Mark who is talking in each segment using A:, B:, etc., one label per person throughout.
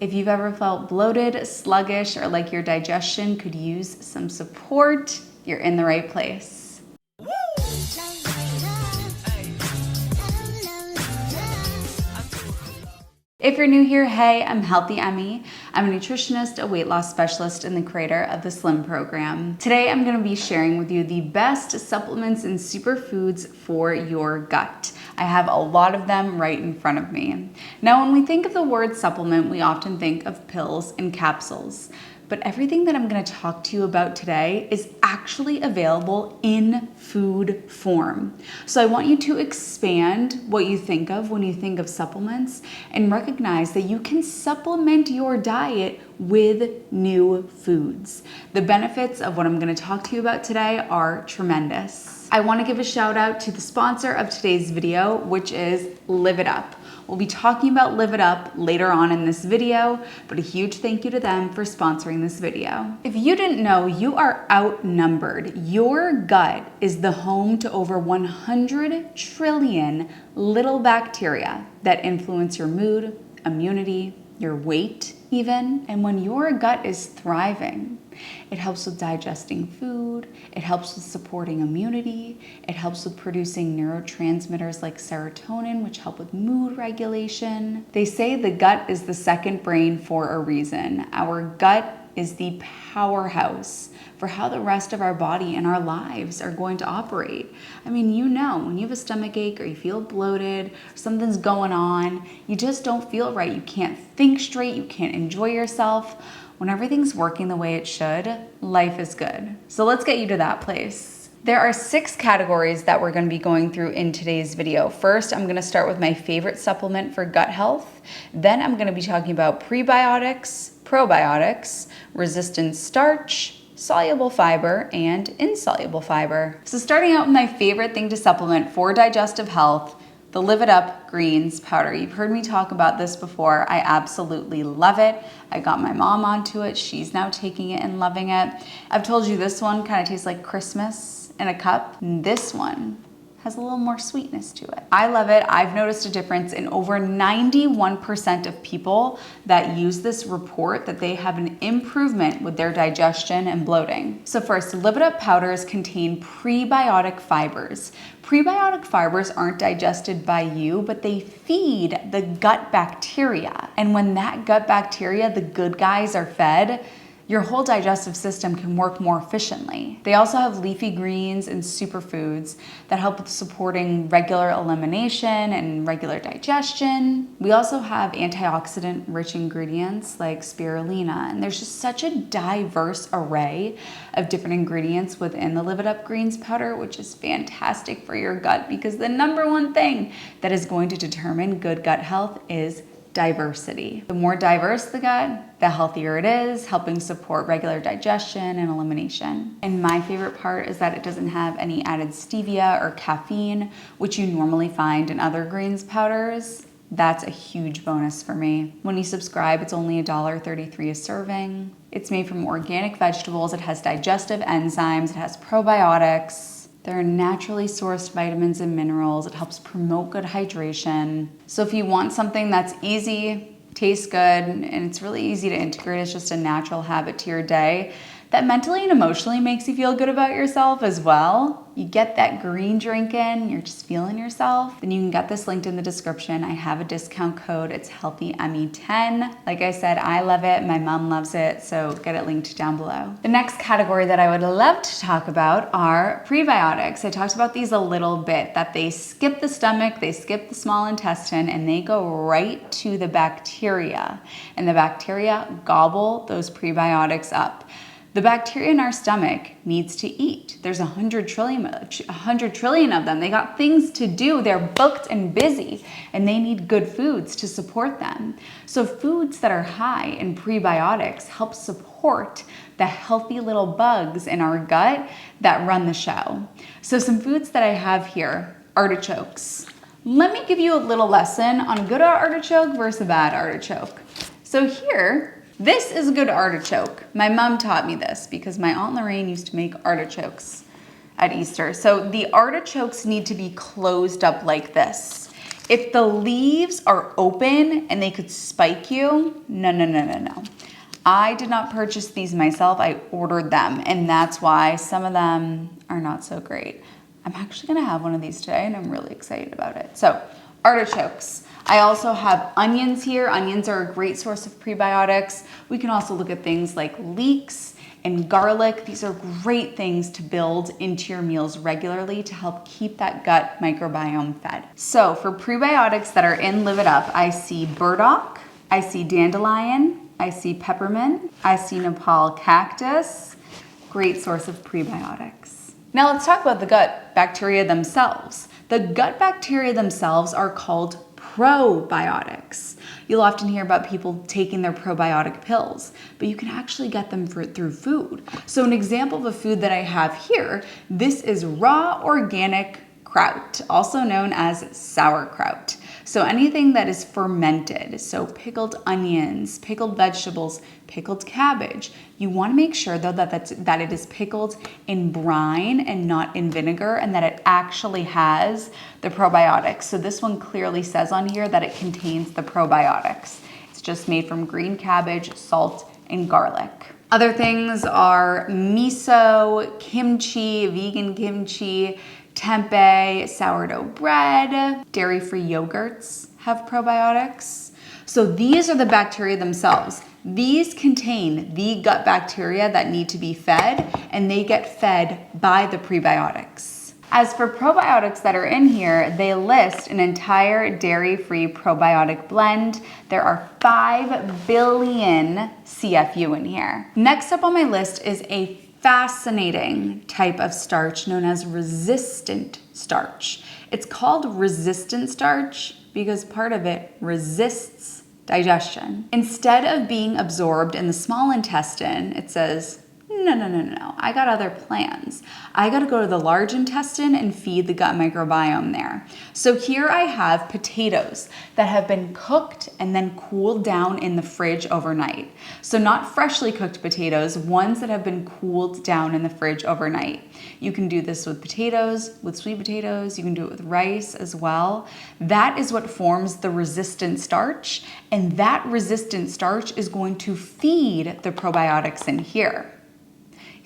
A: If you've ever felt bloated, sluggish, or like your digestion could use some support, you're in the right place. If you're new here, hey, I'm Healthy Emmie. I'm a nutritionist, a weight loss specialist, and the creator of the Slim program. Today, I'm gonna be sharing with you the best supplements and superfoods for your gut. I have a lot of them right in front of me. Now, when we think of the word supplement, we often think of pills and capsules. But everything that I'm gonna talk to you about today is actually available in food form. So I want you to expand what you think of when you think of supplements and recognize that you can supplement your diet with new foods. The benefits of what I'm gonna talk to you about today are tremendous. I wanna give a shout out to the sponsor of today's video, which is Live It Up. We'll be talking about Live It Up later on in this video, but a huge thank you to them for sponsoring this video. If you didn't know, you are outnumbered. Your gut is the home to over 100 trillion little bacteria that influence your mood, immunity, your weight even. And when your gut is thriving, it helps with digesting food, it helps with supporting immunity, it helps with producing neurotransmitters like serotonin, which help with mood regulation. They say the gut is the second brain for a reason. Our gut is the powerhouse for how the rest of our body and our lives are going to operate. I mean, you know, when you have a stomach ache or you feel bloated, or something's going on, you just don't feel right. You can't think straight, you can't enjoy yourself. When everything's working the way it should, life is good. So let's get you to that place. There are 6 categories that we're gonna be going through in today's video. First, I'm gonna start with my favorite supplement for gut health. Then I'm gonna be talking about prebiotics, probiotics, resistant starch, soluble fiber, and insoluble fiber. So starting out with my favorite thing to supplement for digestive health, the Live It Up Greens powder. You've heard me talk about this before. I absolutely love it. I got my mom onto it. She's now taking it and loving it. I've told you this one kind of tastes like Christmas in a cup. This one has a little more sweetness to it. I love it. I've noticed a difference in over 91% of people that use this report that they have an improvement with their digestion and bloating. So first, Live It Up powders contain prebiotic fibers. Prebiotic fibers aren't digested by you, but they feed the gut bacteria. And when that gut bacteria, the good guys, are fed, your whole digestive system can work more efficiently. They also have leafy greens and superfoods that help with supporting regular elimination and regular digestion. We also have antioxidant-rich ingredients like spirulina, and there's just such a diverse array of different ingredients within the Live It Up Greens powder, which is fantastic for your gut because the number one thing that is going to determine good gut health is diversity. The more diverse the gut, the healthier it is, helping support regular digestion and elimination. And my favorite part is that it doesn't have any added stevia or caffeine, which you normally find in other greens powders. That's a huge bonus for me. When you subscribe, it's only $1.33 a serving. It's made from organic vegetables. It has digestive enzymes. It has probiotics. There are naturally sourced vitamins and minerals. It helps promote good hydration. So if you want something that's easy, tastes good, and it's really easy to integrate, it's just a natural habit to your day, that mentally and emotionally makes you feel good about yourself as well. You get that green drink in, you're just feeling yourself, then you can get this linked in the description. I have a discount code, it's Healthy Emmie 10. Like I said, I love it, my mom loves it, so get it linked down below. The next category that I would love to talk about are prebiotics. I talked about these a little bit, that they skip the stomach, they skip the small intestine, and they go right to the bacteria. And the bacteria gobble those prebiotics up. The bacteria in our stomach needs to eat. There's 100 trillion of them. They got things to do. They're booked and busy, and they need good foods to support them. So foods that are high in prebiotics help support the healthy little bugs in our gut that run the show. So some foods that I have here, artichokes. Let me give you a little lesson on a good artichoke versus a bad artichoke. So here, this is a good artichoke. My mom taught me this because my Aunt Lorraine used to make artichokes at Easter. So the artichokes need to be closed up like this. If the leaves are open and they could spike you, no. I did not purchase these myself. I ordered them, and that's why some of them are not so great. I'm actually gonna have one of these today, and I'm really excited about it. So, artichokes. I also have onions here. Onions are a great source of prebiotics. We can also look at things like leeks and garlic. These are great things to build into your meals regularly to help keep that gut microbiome fed. So for prebiotics that are in Live It Up, I see burdock, I see dandelion, I see peppermint, I see Nepal cactus. Great source of prebiotics. Now let's talk about the gut bacteria themselves. The gut bacteria themselves are called probiotics. You'll often hear about people taking their probiotic pills, but you can actually get them through food. So an example of a food that I have here, this is raw organic kraut, also known as sauerkraut. So anything that is fermented, so pickled onions, pickled vegetables, pickled cabbage, you want to make sure though that it is pickled in brine and not in vinegar, and that it actually has the probiotics. So this one clearly says on here that it contains the probiotics. It's just made from green cabbage, salt, and garlic. Other things are miso, kimchi, vegan kimchi, tempeh, sourdough bread, dairy-free yogurts have probiotics. So these are the bacteria themselves. These contain the gut bacteria that need to be fed, and they get fed by the prebiotics. As for probiotics that are in here, they list an entire dairy-free probiotic blend. There are 5 billion CFU in here. Next up on my list is a fascinating type of starch known as resistant starch. It's called resistant starch because part of it resists digestion. Instead of being absorbed in the small intestine, it says, no, I got other plans. I gotta go to the large intestine and feed the gut microbiome there. So here I have potatoes that have been cooked and then cooled down in the fridge overnight. So not freshly cooked potatoes, ones that have been cooled down in the fridge overnight. You can do this with potatoes, with sweet potatoes, you can do it with rice as well. That is what forms the resistant starch, and that resistant starch is going to feed the probiotics in here.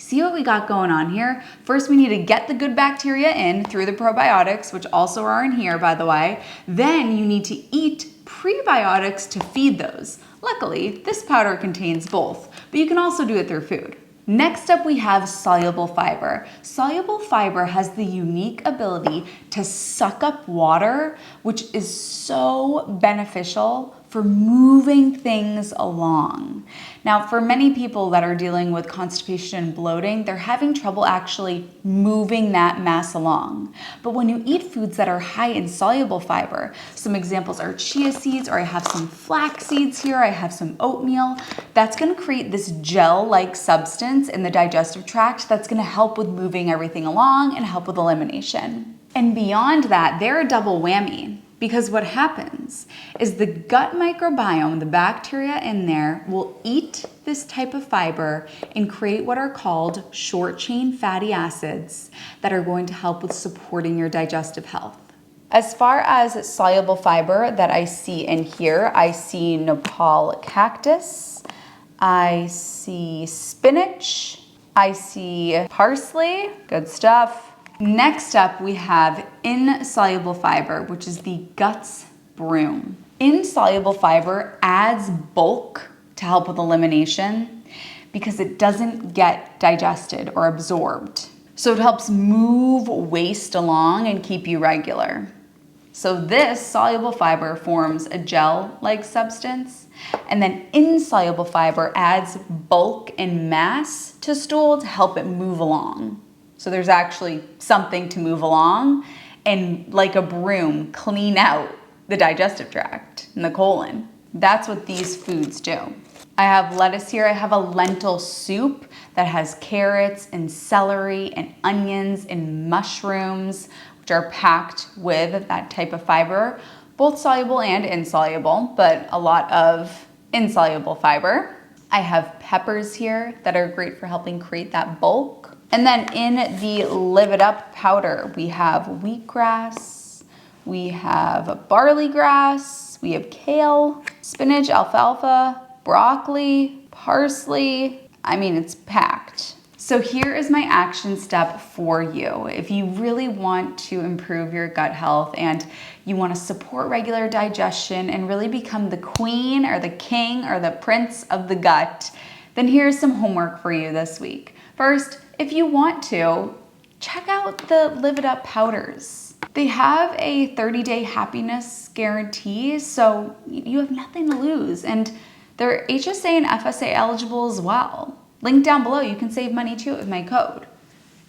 A: See what we got going on here? First, we need to get the good bacteria in through the probiotics, which also are in here, by the way. Then you need to eat prebiotics to feed those. Luckily, this powder contains both, but you can also do it through food. Next up, we have soluble fiber. Soluble fiber has the unique ability to suck up water, which is so beneficial for moving things along. Now, for many people that are dealing with constipation and bloating, they're having trouble actually moving that mass along. But when you eat foods that are high in soluble fiber, some examples are chia seeds, or I have some flax seeds here, I have some oatmeal, that's gonna create this gel-like substance in the digestive tract that's gonna help with moving everything along and help with elimination. And beyond that, they're a double whammy. Because what happens is the gut microbiome, the bacteria in there, will eat this type of fiber and create what are called short-chain fatty acids that are going to help with supporting your digestive health. As far as soluble fiber that I see in here, I see Nepal cactus, I see spinach, I see parsley, good stuff. Next up, we have insoluble fiber, which is the gut's broom. Insoluble fiber adds bulk to help with elimination because it doesn't get digested or absorbed. So it helps move waste along and keep you regular. So this soluble fiber forms a gel-like substance, and then insoluble fiber adds bulk and mass to stool to help it move along. So there's actually something to move along and, like a broom, clean out the digestive tract and the colon. That's what these foods do. I have lettuce here. I have a lentil soup that has carrots and celery and onions and mushrooms, which are packed with that type of fiber, both soluble and insoluble, but a lot of insoluble fiber. I have peppers here that are great for helping create that bulk. And then in the Live It Up powder, we have wheatgrass, We have barley grass, we have kale, spinach, alfalfa, broccoli, parsley. I mean, it's packed. So here is my action step for you. If you really want to improve your gut health and you want to support regular digestion and really become the queen or the king or the prince of the gut, then here's some homework for you this week. First, if you want to, check out the Live It Up powders. They have a 30-day happiness guarantee, so you have nothing to lose. And they're HSA and FSA eligible as well. Link down below, you can save money too with my code.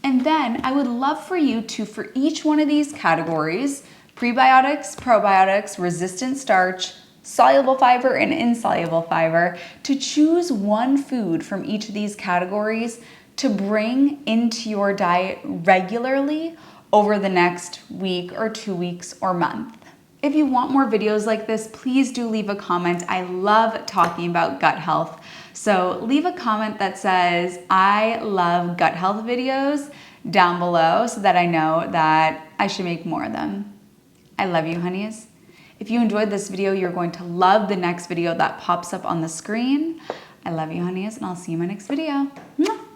A: And then I would love for you to, for each one of these categories, prebiotics, probiotics, resistant starch, soluble fiber, and insoluble fiber, to choose one food from each of these categories to bring into your diet regularly over the next week or 2 weeks or month. If you want more videos like this, please do leave a comment. I love talking about gut health. So leave a comment that says, I love gut health videos down below so that I know that I should make more of them. I love you, honeys. If you enjoyed this video, you're going to love the next video that pops up on the screen. I love you, honeys, and I'll see you in my next video. Mwah!